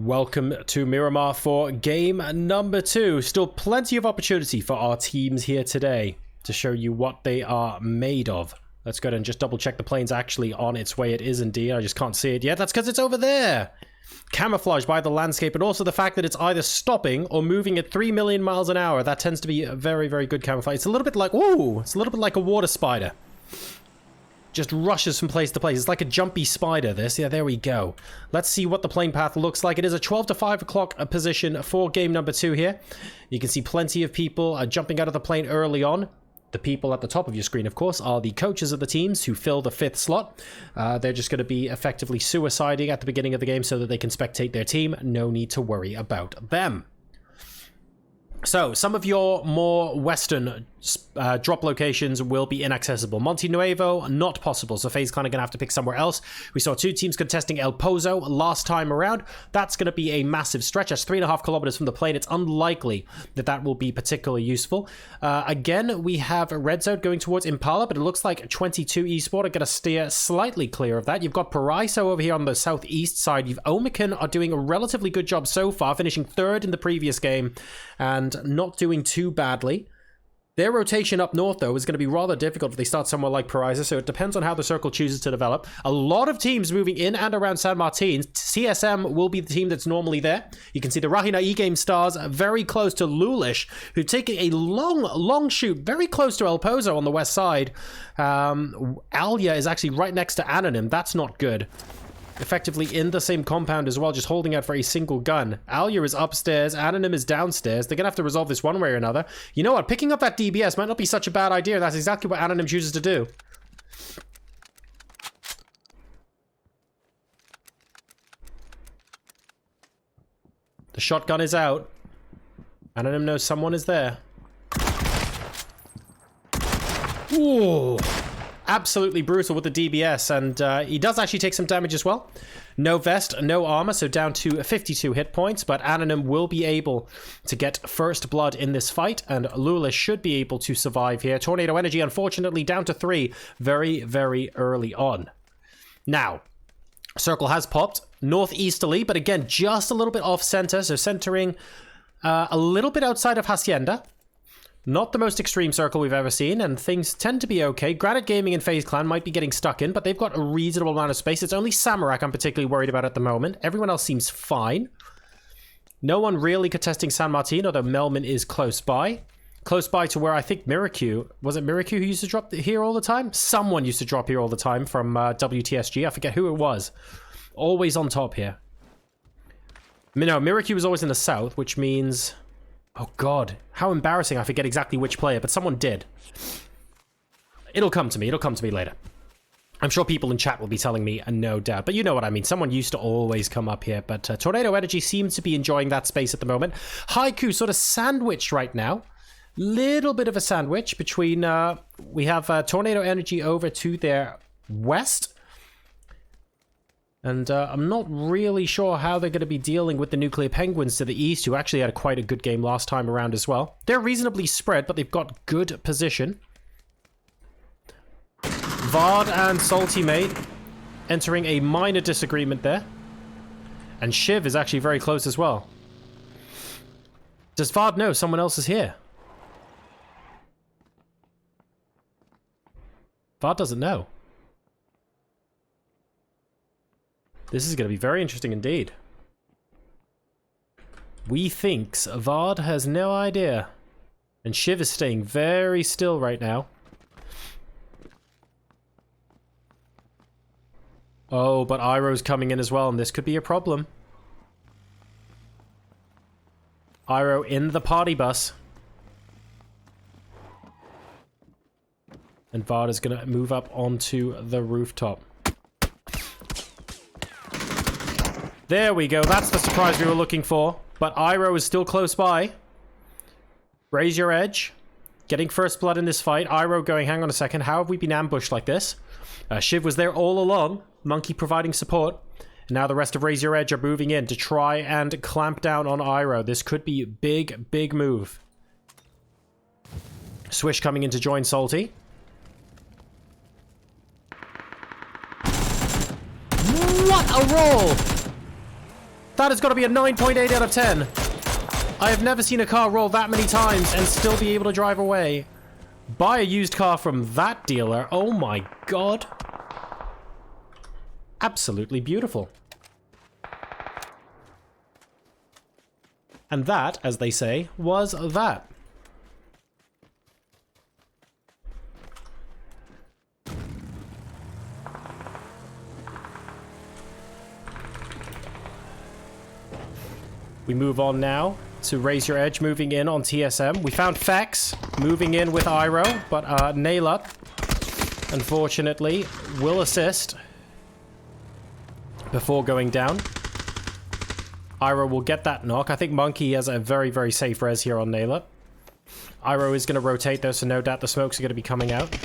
Welcome to Miramar for game number 2. Still plenty of opportunity for our teams here today to show you what they are made of. Let's go ahead and just double check the plane's actually on its way. It is indeed. I just can't see it yet. That's because it's over there. Camouflaged by the landscape, and also the fact that it's either stopping or moving at 3 million miles an hour. That tends to be a very, very good camouflage. It's a little bit like, ooh, it's a little bit like a water spider. Just rushes from place to place. It's like a jumpy spider, this. Yeah, there we go. Let's see what the plane path looks like. It is a 12 to 5 o'clock position for game number 2 here. You can see plenty of people jumping out of the plane early on. The people at the top of your screen, of course, are the coaches of the teams who fill the 5th slot. They're just going to be effectively suiciding at the beginning of the game so that they can spectate their team. No need to worry about them. So, some of your more western drop locations will be inaccessible. Monte Nuevo, not possible, so FaZe Clan are going to have to pick somewhere else. We saw 2 teams contesting El Pozo last time around. That's going to be a massive stretch. That's 3.5 kilometers from the plane. It's unlikely that that will be particularly useful. Again, we have Red Zone going towards Impala, but it looks like 22 Esport are going to steer slightly clear of that. You've got Paraiso over here on the southeast side. You've Omicron are doing a relatively good job so far, finishing 3rd in the previous game and not doing too badly. Their rotation up north, though, is going to be rather difficult if they start somewhere like Paraiso, so it depends on how the circle chooses to develop. A lot of teams moving in and around San Martin. CSM will be the team that's normally there. You can see the Rahina E-Game Stars very close to Lulish, who've taken a long shoot very close to El Pozo on the west side. Alia is actually right next to Anonym. That's not good. Effectively in the same compound as well, just holding out for a single gun. Alia is upstairs, Anonym is downstairs. They're gonna have to resolve this one way or another. You know what, picking up that DBS might not be such a bad idea. That's exactly what Anonym chooses to do. The shotgun is out. Anonym knows someone is there. Ooh. Absolutely brutal with the DBS, and he does actually take some damage as well. No vest, no armor, so down to 52 hit points, but Anonym will be able to get first blood in this fight, and Lula should be able to survive here. Tornado Energy, unfortunately, down to 3 very, very early on. Now, circle has popped northeasterly, but again, just a little bit off-center, so centering a little bit outside of Hacienda. Not the most extreme circle we've ever seen, and things tend to be okay. Granite Gaming and FaZe Clan might be getting stuck in, but they've got a reasonable amount of space. It's only Samarak I'm particularly worried about at the moment. Everyone else seems fine. No one really contesting San Martin, although Melman is close by. Close by to where I think Miracu... Was it Miracu who used to drop here all the time? Someone used to drop here all the time from WTSG. I forget who it was. Always on top here. No, Miracu was always in the south, which means... Oh god, how embarrassing. I forget exactly which player, but someone did. It'll come to me later. I'm sure people in chat will be telling me, no doubt, but you know what I mean. Someone used to always come up here, but Tornado Energy seems to be enjoying that space at the moment. Haiku sort of sandwiched right now. Little bit of a sandwich between, we have Tornado Energy over to their west. And I'm not really sure how they're going to be dealing with the Nuclear Penguins to the east, who actually had quite a good game last time around as well. They're reasonably spread, but they've got good position. Vard and Salty Mate entering a minor disagreement there. And Shiv is actually very close as well. Does Vard know someone else is here? Vard doesn't know. This is going to be very interesting indeed. We think Vard has no idea. And Shiv is staying very still right now. Oh, but Iroh's coming in as well, and this could be a problem. Iroh in the party bus. And Vard is going to move up onto the rooftop. There we go. That's the surprise we were looking for. But Iroh is still close by. Raise your edge. Getting first blood in this fight. Iroh going, hang on a second. How have we been ambushed like this? Shiv was there all along. Monkey providing support. And now the rest of Raise Your Edge are moving in to try and clamp down on Iroh. This could be a big move. Swish coming in to join Salty. What a roll! That has got to be a 9.8 out of 10. I have never seen a car roll that many times and still be able to drive away. Buy a used car from that dealer. Oh my god. Absolutely beautiful. And that, as they say, was that. We move on now to Raise Your Edge, moving in on TSM. We found Fex moving in with Iro, but Nayla, unfortunately, will assist before going down. Iro will get that knock. I think Monkey has a very, very safe res here on Nayla. Iro is going to rotate though, so no doubt the smokes are going to be coming out.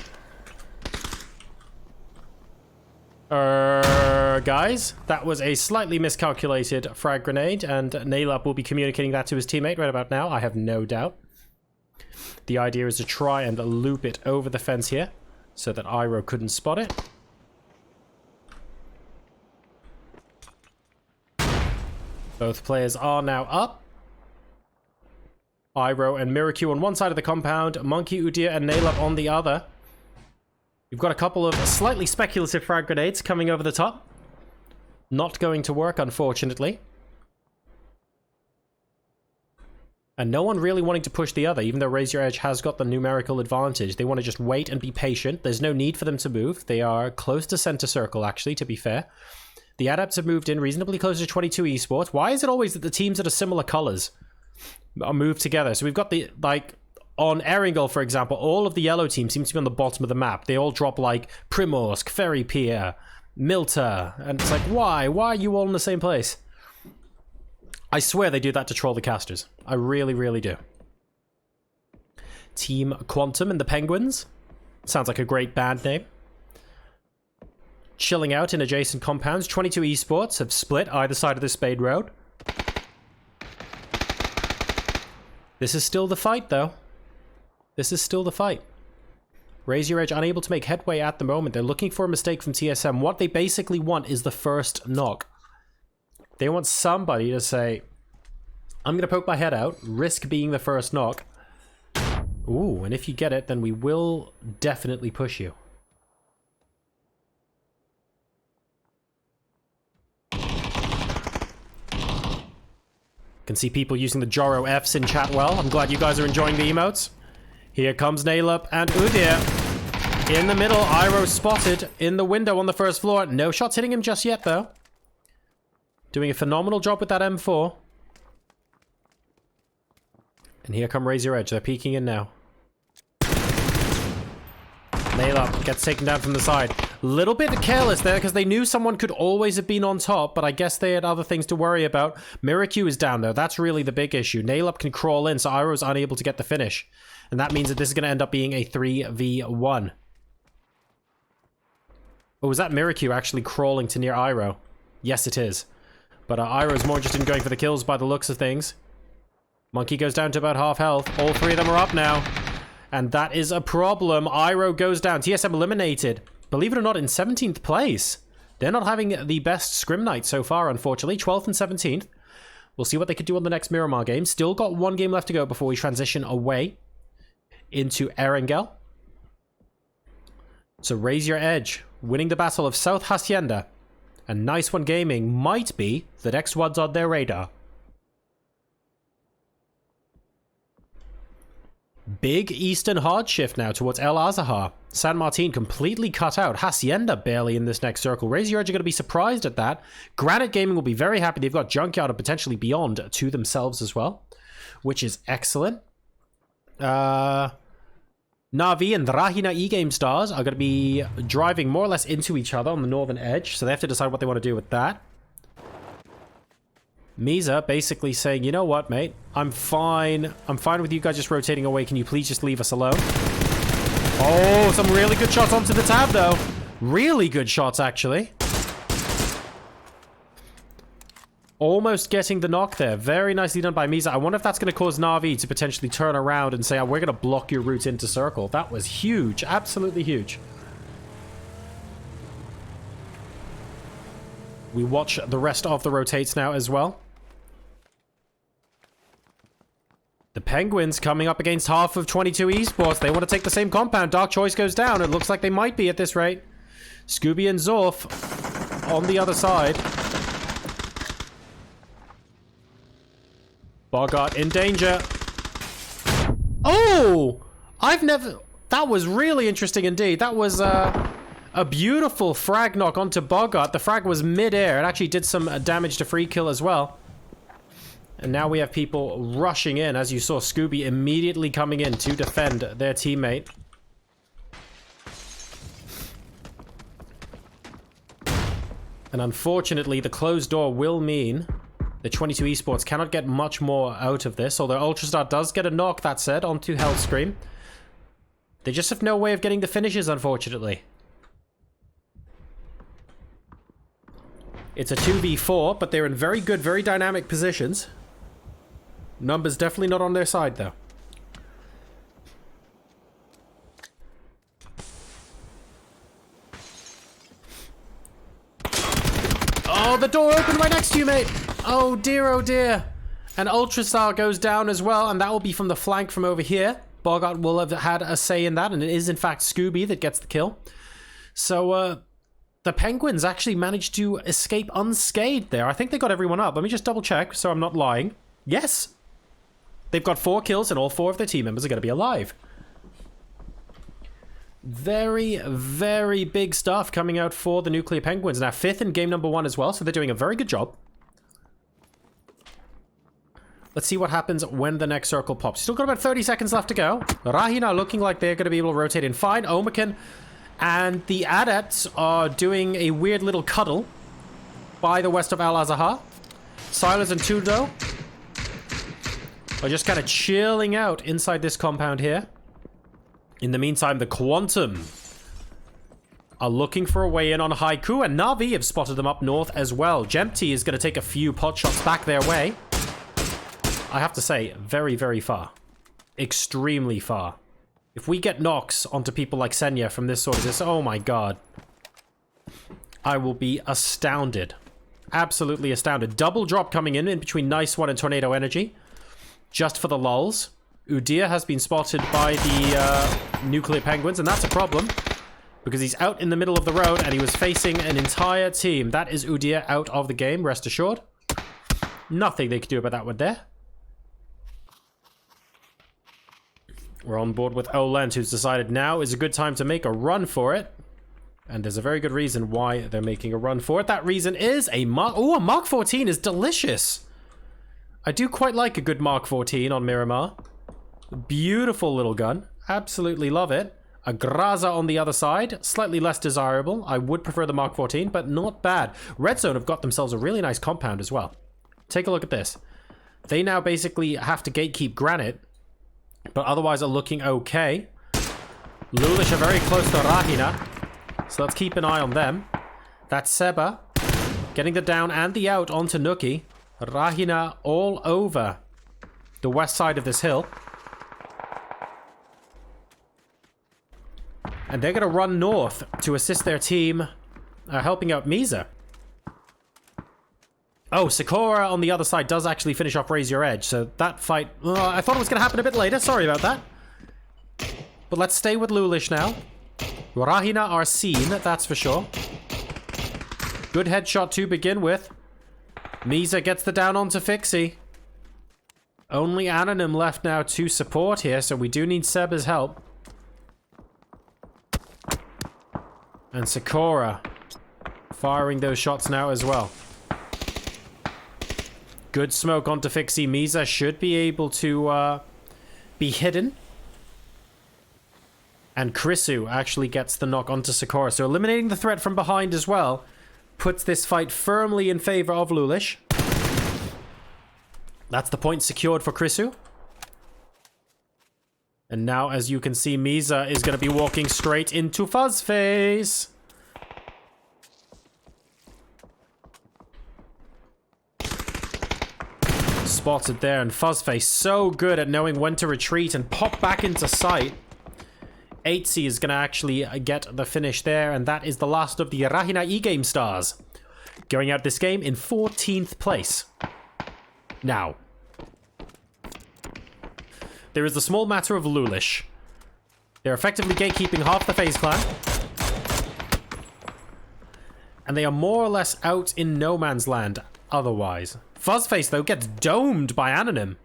Guys, that was a slightly miscalculated frag grenade, and Nailup will be communicating that to his teammate right about now, I have no doubt. The idea is to try and loop it over the fence here, so that Iro couldn't spot it. Both players are now up. Iro and Miracu on one side of the compound, Monkey, Udir, and Nailup on the other. We've got a couple of slightly speculative frag grenades coming over the top. Not going to work, unfortunately. And no one really wanting to push the other, even though Raise Your Edge has got the numerical advantage. They want to just wait and be patient. There's no need for them to move. They are close to center circle, actually, to be fair. The Adepts have moved in reasonably close to 22 esports. Why is it always that the teams that are similar colors are moved together? So we've got the, like, on Erangel, for example, all of the yellow teams seem to be on the bottom of the map. They all drop, like, Primorsk, Ferry Pier, Milta, and it's like, why? Why are you all in the same place? I swear they do that to troll the casters. I really, really do. Team Quantum and the Penguins. Sounds like a great band name. Chilling out in adjacent compounds. 22 esports have split either side of the Spade Road. This is still the fight, though. This is still the fight. Raise Your Edge unable to make headway at the moment. They're looking for a mistake from TSM. What they basically want is the first knock. They want somebody to say, I'm going to poke my head out, risk being the first knock. Ooh, and if you get it, then we will definitely push you. Can see people using the Joro Fs in chat well. I'm glad you guys are enjoying the emotes. Here comes Nailup and Udir. In the middle, Iro spotted in the window on the first floor. No shots hitting him just yet, though. Doing a phenomenal job with that M4. And here come Raise Your Edge. They're peeking in now. Nailup gets taken down from the side. Little bit careless there because they knew someone could always have been on top, but I guess they had other things to worry about. Miracu is down, though. That's really the big issue. Nailup can crawl in, so Iro's unable to get the finish. And that means that this is going to end up being a 3v1. Oh, was that Miracu actually crawling to near Iro? Yes, it is. But Iro's more interested in going for the kills by the looks of things. Monkey goes down to about half health. All three of them are up now. And that is a problem. Iro goes down. TSM eliminated. Believe it or not, in 17th place. They're not having the best scrim night so far, unfortunately. 12th and 17th. We'll see what they could do on the next Miramar game. Still got one game left to go before we transition away into Erangel. So Raise Your Edge, winning the Battle of South Hacienda. And Nice One Gaming might be the next ones on their radar. Big eastern hard shift now towards El Azahar. San Martin completely cut out. Hacienda barely in this next circle. Raise Your Edge are going to be surprised at that. Granite Gaming will be very happy. They've got Junkyard and potentially Beyond to themselves as well, which is excellent. Navi and Rahina E-Game Stars are going to be driving more or less into each other on the northern edge, so they have to decide what they want to do with that. Misa basically saying, you know what, mate? I'm fine. I'm fine with you guys just rotating away. Can you please just leave us alone? Oh, some really good shots onto the tab, though. Really good shots, actually. Almost getting the knock there. Very nicely done by Misa. I wonder if that's going to cause Navi to potentially turn around and say, oh, we're going to block your route into circle. That was huge. Absolutely huge. We watch the rest of the rotates now as well. The Penguins coming up against half of 22 Esports. They want to take the same compound. Dark Choice goes down. It looks like they might be at this rate. Scooby and Zorf on the other side. Bogart in danger. Oh! I've never... That was really interesting indeed. That was a beautiful frag knock onto Bogart. The frag was mid-air. It actually did some damage to free kill as well. And now we have people rushing in. As you saw, Scooby immediately coming in to defend their teammate. And unfortunately, the closed door will mean that 22 Esports cannot get much more out of this. Although Ultrastar does get a knock, that said, onto Hellscream. They just have no way of getting the finishes, unfortunately. It's a 2v4, but they're in very good, very dynamic positions. Numbers definitely not on their side, though. Oh, the door opened right next to you, mate! Oh dear, oh dear. And Ultrastar goes down as well, and that will be from the flank from over here. Bogart will have had a say in that, and it is in fact Scooby that gets the kill. So, the Penguins actually managed to escape unscathed there. I think they got everyone up. Let me just double check so I'm not lying. Yes! They've got 4 kills, and all 4 of their team members are going to be alive. Very, very big stuff coming out for the Nuclear Penguins. Now, 5th in game number 1 as well, so they're doing a very good job. Let's see what happens when the next circle pops. Still got about 30 seconds left to go. Rahina looking like they're going to be able to rotate in fine. Omakan and the Adepts are doing a weird little cuddle by the west of Al-Azhar. Silas and Tudo are just kind of chilling out inside this compound here. In the meantime, the Quantum are looking for a way in on Haiku, and Na'Vi have spotted them up north as well. Jempty is going to take a few pot shots back their way. I have to say, very, very far. Extremely far. If we get knocks onto people like Senya from this sort of this, oh my god. I will be astounded. Absolutely astounded. Double drop coming in between Nice One and Tornado Energy. Just for the lulz. Udir has been spotted by the Nuclear Penguins, and that's a problem. Because he's out in the middle of the road, and he was facing an entire team. That is Udir out of the game, rest assured. Nothing they could do about that one there. We're on board with Olent, who's decided now is a good time to make a run for it. And there's a very good reason why they're making a run for it. That reason is a Mark... Oh, a Mark 14 is delicious. I do quite like a good Mark 14 on Miramar. Beautiful little gun. Absolutely love it. A Graza on the other side. Slightly less desirable. I would prefer the Mark 14, but not bad. Red Zone have got themselves a really nice compound as well. Take a look at this. They now basically have to gatekeep Granite, but otherwise are looking okay. Lulish are very close to Rahina, so let's keep an eye on them. That's Seba getting the down and the out onto Nuki. Rahina all over the west side of this hill. And they're going to run north to assist their team, helping out Misa. Oh, Sikora on the other side does actually finish off Raise Your Edge, so that fight... I thought it was going to happen a bit later, sorry about that. But let's stay with Lulish now. Rahina are seen, that's for sure. Good headshot to begin with. Misa gets the down onto Fixie. Only Anonym left now to support here, so we do need Seba's help. And Sikora firing those shots now as well. Good smoke onto Fixie. Misa should be able to be hidden. And Krisu actually gets the knock onto Sikora. So eliminating the threat from behind as well puts this fight firmly in favor of Lulish. That's the point secured for Krisu. And now, as you can see, Misa is going to be walking straight into Fuzzface. Spotted there, and Fuzzface so good at knowing when to retreat and pop back into sight. 8C is going to actually get the finish there, and that is the last of the Rahina E-Game stars. Going out this game in 14th place. Now, there is the small matter of Lulish. They're effectively gatekeeping half the FaZe clan. And they are more or less out in no man's land otherwise. Fuzzface, though, gets domed by Anonym.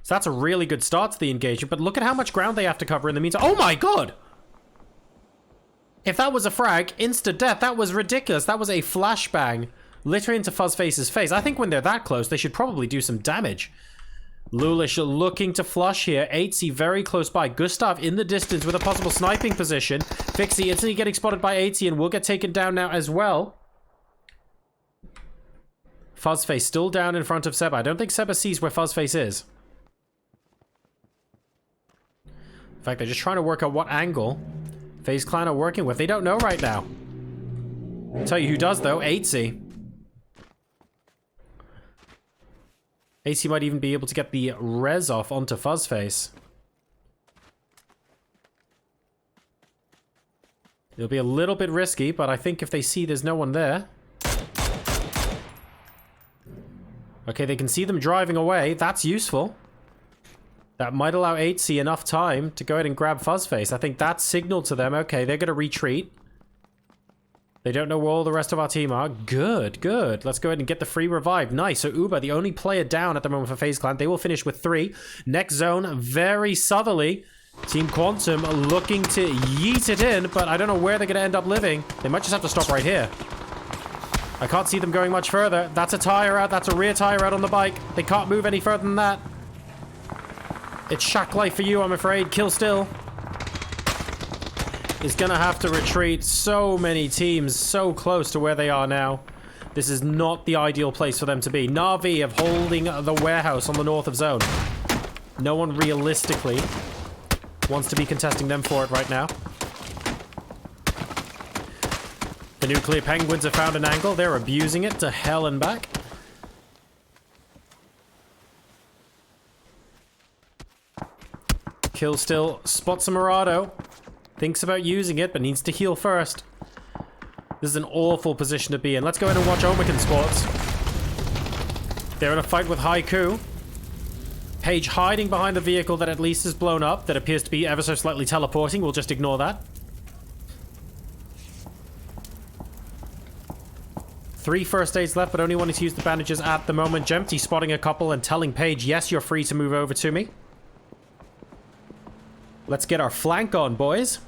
So that's a really good start to the engagement, but look at how much ground they have to cover in the meantime. Oh my god! If that was a frag, insta-death, that was ridiculous. That was a flashbang literally into Fuzzface's face. I think when they're that close, they should probably do some damage. Lulish looking to flush here. 8C very close by. Gustav in the distance with a possible sniping position. Fixie instantly getting spotted by 8C and will get taken down now as well. Fuzzface still down in front of Seba. I don't think Seba sees where Fuzzface is. In fact, they're just trying to work out what angle FaZe Clan are working with. They don't know right now. I'll tell you who does, though. 8C. 8C might even be able to get the res off onto Fuzzface. It'll be a little bit risky, but I think if they see there's no one there... Okay, they can see them driving away. That's useful. That might allow 8C enough time to go ahead and grab Fuzzface. I think that's signal to them. Okay, they're going to retreat. They don't know where all the rest of our team are. Good, good. Let's go ahead and get the free revive. Nice. So Uber, the only player down at the moment for FaZe Clan. They will finish with 3. Next zone, very southerly. Team Quantum looking to yeet it in, but I don't know where they're going to end up living. They might just have to stop right here. I can't see them going much further. That's a tire out. That's a rear tire out on the bike. They can't move any further than that. It's shack life for you, I'm afraid. Kill still is gonna have to retreat. So many teams so close to where they are now. This is not the ideal place for them to be. Na'Vi of holding the warehouse on the north of zone. No one realistically wants to be contesting them for it right now. The Nuclear Penguins have found an angle. They're abusing it to hell and back. Kill still spots a Murado. Thinks about using it, but needs to heal first. This is an awful position to be in. Let's go ahead and watch Omican Sports. They're in a fight with Haiku. Paige hiding behind the vehicle that at least is blown up, that appears to be ever so slightly teleporting. We'll just ignore that. 3 first aids left, but only wanting to use the bandages at the moment. Jempty spotting a couple and telling Paige, yes, you're free to move over to me. Let's get our flank on, boys.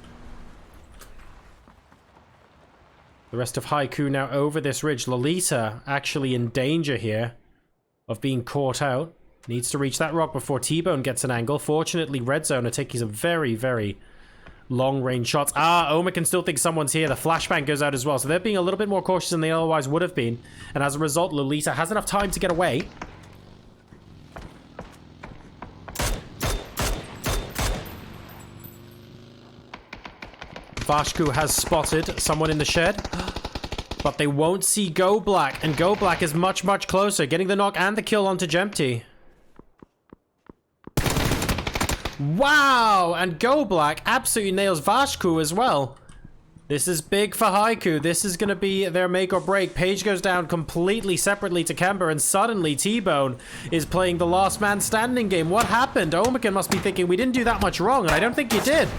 The rest of Haiku now over this ridge. Lolita actually in danger here of being caught out. Needs to reach that rock before T-Bone gets an angle. Fortunately, Red Zone are taking some very, very long-range shots. Omican still thinks someone's here. The flashbang goes out as well. So they're being a little bit more cautious than they otherwise would have been. And as a result, Lolita has enough time to get away. Vashku has spotted someone in the shed, but they won't see Go Black, and Go Black is much, much closer, getting the knock and the kill onto Jempty. Wow! And Go Black absolutely nails Vashku as well. This is big for Haiku. This is going to be their make or break. Paige goes down completely separately to Kemba, and suddenly T-Bone is playing the last man standing game. What happened? Omican must be thinking, we didn't do that much wrong, and I don't think you did.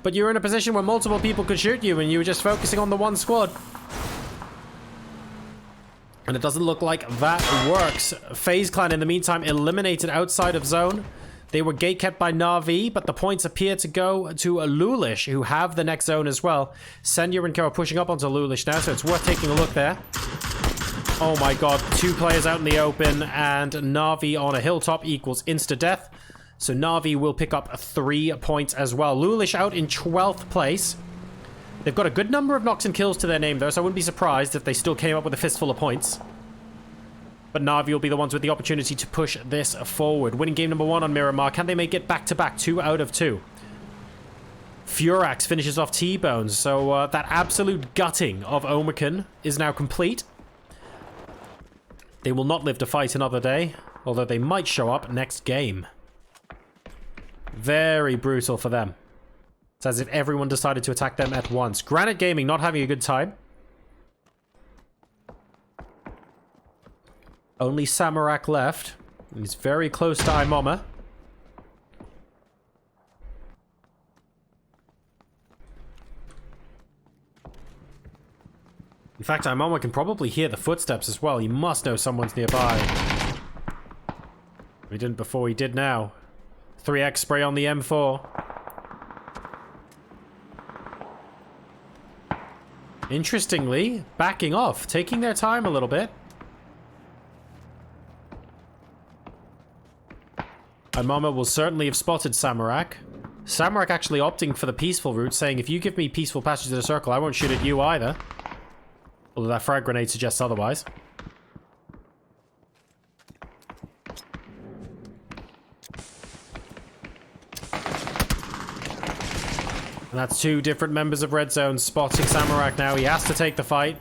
But you were in a position where multiple people could shoot you and you were just focusing on the one squad. And it doesn't look like that works. FaZe Clan, in the meantime, eliminated outside of zone. They were gate kept by Na'Vi, but the points appear to go to Lulish, who have the next zone as well. Senya and Co are pushing up onto Lulish now, so it's worth taking a look there. Oh my god, 2 players out in the open, and Na'Vi on a hilltop equals insta-death. So Na'Vi will pick up 3 points as well. Lulish out in 12th place. They've got a good number of knocks and kills to their name, though, so I wouldn't be surprised if they still came up with a fistful of points. But Na'Vi will be the ones with the opportunity to push this forward. Winning game number 1 on Miramar. Can they make it back-to-back? 2 out of 2. Furax finishes off T-Bones. So that absolute gutting of Omican is now complete. They will not live to fight another day, although they might show up next game. Very brutal for them. It's as if everyone decided to attack them at once. Granite Gaming not having a good time. Only Samarak left. He's very close to Imama. In fact, Imama can probably hear the footsteps as well. He must know someone's nearby. He didn't before, he did now. 3x spray on the M4. Interestingly, backing off, taking their time a little bit. Imama will certainly have spotted Samarak. Samarak actually opting for the peaceful route, saying, if you give me peaceful passage to the circle, I won't shoot at you either. Although that frag grenade suggests otherwise. And that's two different members of Red Zone spotting Samarak now. He has to take the fight.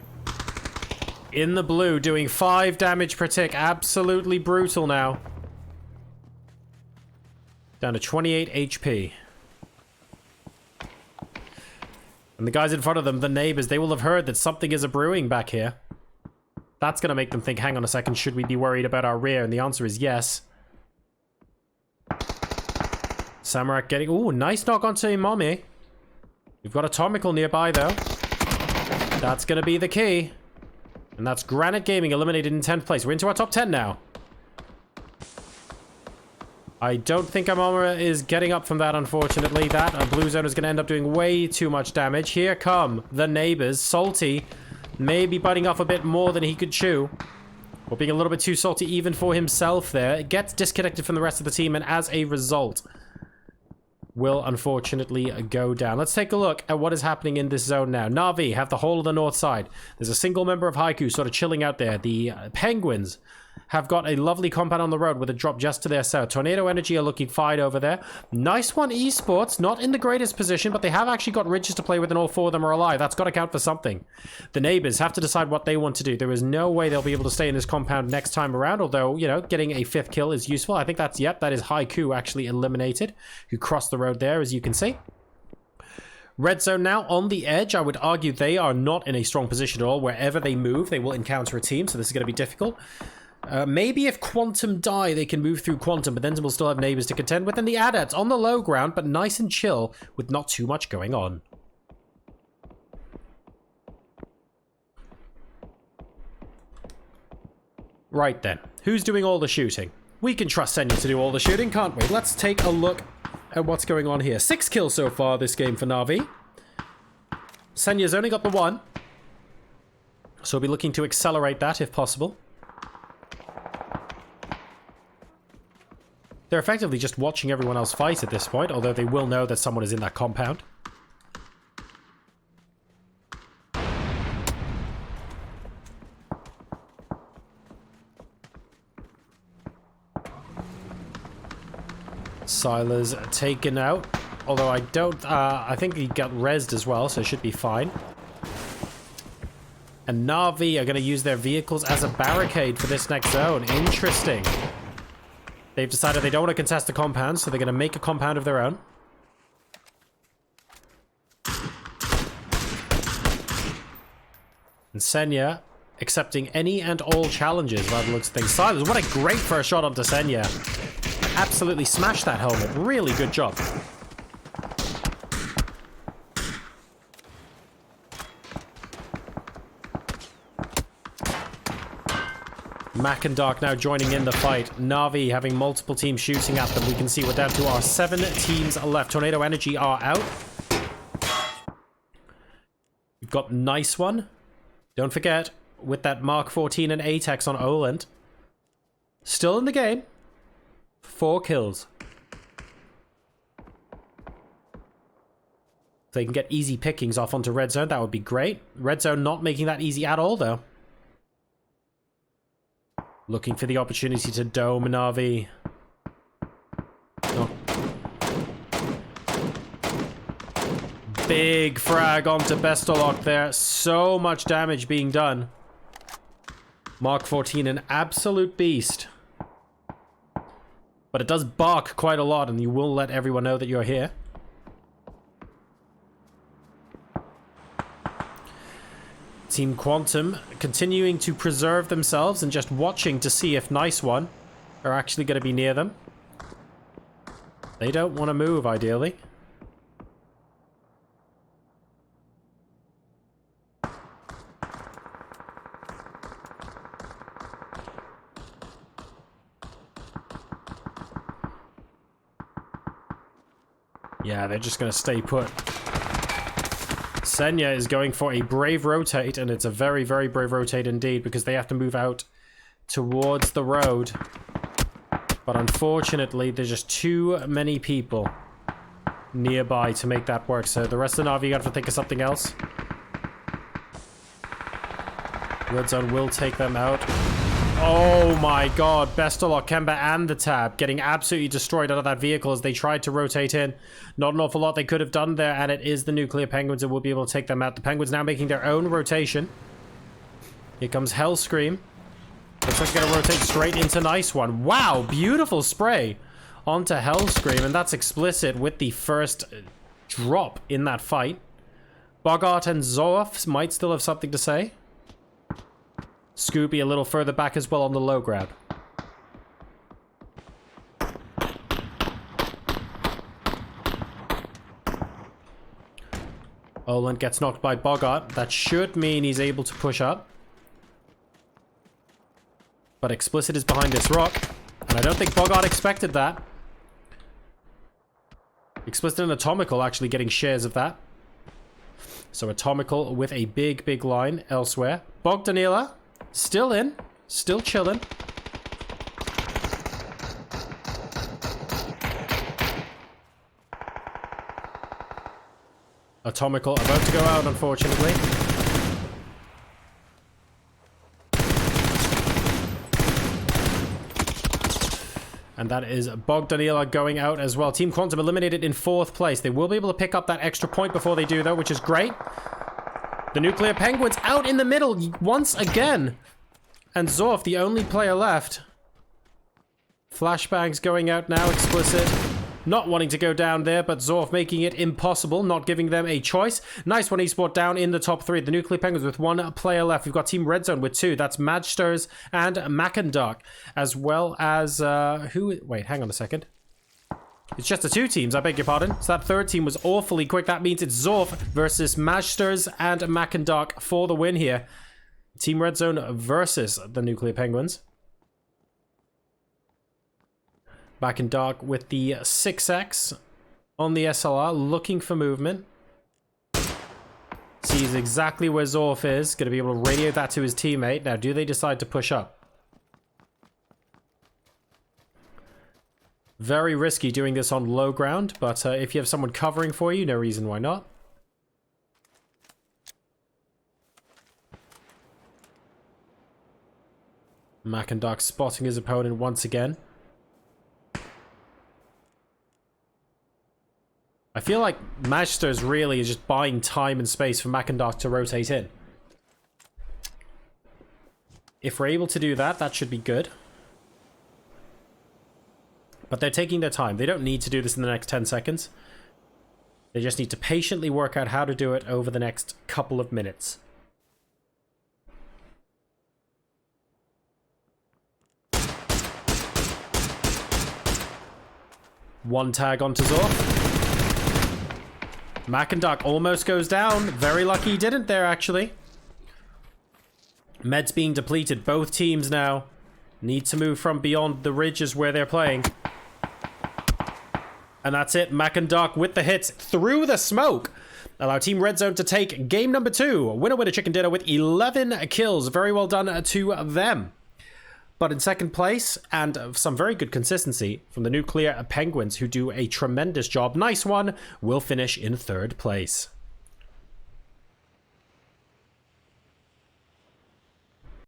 In the blue, doing 5 damage per tick. Absolutely brutal now. Down to 28 HP. And the guys in front of them, the neighbors, they will have heard that something is a-brewing back here. That's going to make them think, hang on a second, should we be worried about our rear? And the answer is yes. Samarak getting... Ooh, nice knock onto Imami. We've got Atomical nearby, though. That's going to be the key. And that's Granite Gaming eliminated in 10th place. We're into our top 10 now. I don't think Imama is getting up from that, unfortunately. That blue zone is going to end up doing way too much damage. Here come the neighbors. Salty, maybe biting off a bit more than he could chew. Or being a little bit too salty even for himself there. It gets disconnected from the rest of the team, and as a result, will unfortunately go down. Let's take a look at what is happening in this zone now. Na'Vi have the whole of the north side. There's a single member of Haiku sort of chilling out there. The Penguins have got a lovely compound on the road with a drop just to their south. Tornado Energy are looking fine over there. Nice one, Esports. Not in the greatest position, but they have actually got ridges to play with, and all 4 of them are alive. That's got to count for something. The neighbors have to decide what they want to do. There is no way they'll be able to stay in this compound next time around, although, you know, getting a 5th kill is useful. I think that's, yep, that is Haiku actually eliminated, who crossed the road there, as you can see. Red Zone now on the edge. I would argue they are not in a strong position at all. Wherever they move, they will encounter a team, so this is going to be difficult. Maybe if Quantum die, they can move through Quantum, but then we'll still have neighbors to contend with. And the Adepts on the low ground, but nice and chill with not too much going on. Right then, who's doing all the shooting? We can trust Senya to do all the shooting, can't we? Let's take a look at what's going on here. 6 kills so far this game for Na'Vi. Senya's only got the 1. So we'll be looking to accelerate that if possible. They're effectively just watching everyone else fight at this point, although they will know that someone is in that compound. Sila's taken out, although I don't, I think he got rezzed as well, so it should be fine. And Na'Vi are going to use their vehicles as a barricade for this next zone. Interesting. They've decided they don't want to contest the compound, so they're going to make a compound of their own. And Senya accepting any and all challenges by the looks of things. Silas, what a great first shot onto Senya. Absolutely smashed that helmet. Really good job. Mac and Dark now joining in the fight. Na'Vi having multiple teams shooting at them. We can see we're down to our 7 teams left. Tornado Energy are out. We've got Nice One. Don't forget, with that Mark 14 and ATEX on Oland. Still in the game. 4 kills. If they can get easy pickings off onto Red Zone, that would be great. Red Zone not making that easy at all, though. Looking for the opportunity to dome Na'Vi. Oh. Big frag onto Bestolock there. So much damage being done. Mark 14, an absolute beast. But it does bark quite a lot, and you will let everyone know that you're here. Team Quantum continuing to preserve themselves and just watching to see if Nice One are actually going to be near them. They don't want to move, ideally. Yeah, they're just going to stay put. Senya is going for a brave rotate, and it's a very, very brave rotate indeed, because they have to move out towards the road. But unfortunately, there's just too many people nearby to make that work. So the rest of the Na'Vi got to think of something else. Red Zone will take them out. Oh my god, Bestolok, Kemba, and the Tab getting absolutely destroyed out of that vehicle as they tried to rotate in. Not an awful lot they could have done there, and it is the Nuclear Penguins that will be able to take them out. The Penguins now making their own rotation. Here comes Hellscream. Looks like they're going to rotate straight into Nice One. Wow, beautiful spray onto Hellscream, and that's explicit with the first drop in that fight. Bogart and Zorf might still have something to say. Scooby a little further back as well on the low grab. Oland gets knocked by Bogart. That should mean he's able to push up. But Explicit is behind this rock, and I don't think Bogart expected that. Explicit and Atomical actually getting shares of that. So Atomical with a big, big line elsewhere. Bogdanila still in, still chilling. Atomical about to go out, unfortunately. And that is Bogdanila going out as well. Team Quantum eliminated in 4th place. They will be able to pick up that extra point before they do, though, which is great. The Nuclear Penguins out in the middle once again. And Zorf, the only player left. Flashbangs going out now, Explicit. Not wanting to go down there, but Zorf making it impossible, not giving them a choice. Nice One Esport down in the top 3. The Nuclear Penguins with 1 player left. We've got Team Red Zone with 2. That's Magsters and Mackendorf, as well as, wait, hang on a second. It's just the 2 teams, I beg your pardon. So that 3rd team was awfully quick. That means it's Zorf versus Magsters and Mackendorf for the win here. Team Red Zone versus the Nuclear Penguins. Back in dark with the 6X on the SLR, looking for movement. Sees exactly where Zorf is. Going to be able to radio that to his teammate. Now, do they decide to push up? Very risky doing this on low ground, but if you have someone covering for you, no reason why not. Mackendorf spotting his opponent once again. I feel like Magsters really is just buying time and space for Mackendorf to rotate in. If we're able to do that, that should be good. But they're taking their time. They don't need to do this in the next 10 seconds. They just need to patiently work out how to do it over the next couple of minutes. One tag onto Zorf. Mackendorf almost goes down. Very lucky he didn't there, actually. Meds being depleted. Both teams now need to move from beyond the ridges where they're playing. And that's it. Mackendorf with the hits through the smoke. Allow Team Red Zone to take game number 2. Winner, winner, chicken dinner with 11 kills. Very well done to them. But in 2nd place, and some very good consistency from the Nuclear Penguins, who do a tremendous job. Nice One will finish in 3rd place.